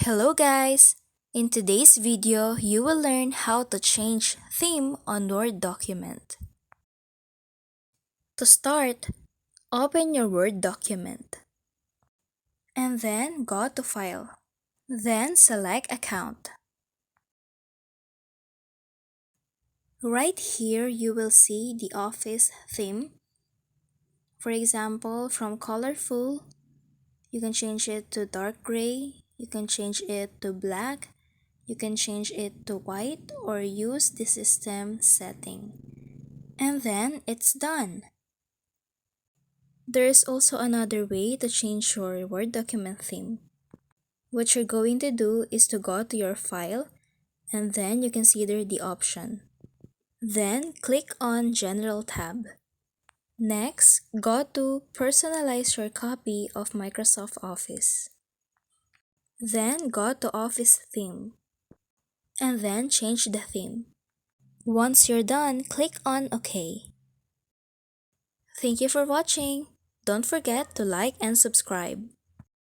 Hello guys! In today's video, you will learn how to change theme on Word document. To start, open your Word document and then go to File. Then select Account. Right here, you will see the Office theme. For example, from colorful, you can change it to dark gray, you can change it to black, you can change it to white or use the system setting. And then it's done. There is also another way to change your Word document theme. What you're going to do is to go to your file and then you consider the option. Then click on General tab. Next, go to Personalize your copy of Microsoft Office. Then go to Office theme and then change the theme. Once you're done, click on OK. Thank you for watching. Don't forget to like and subscribe.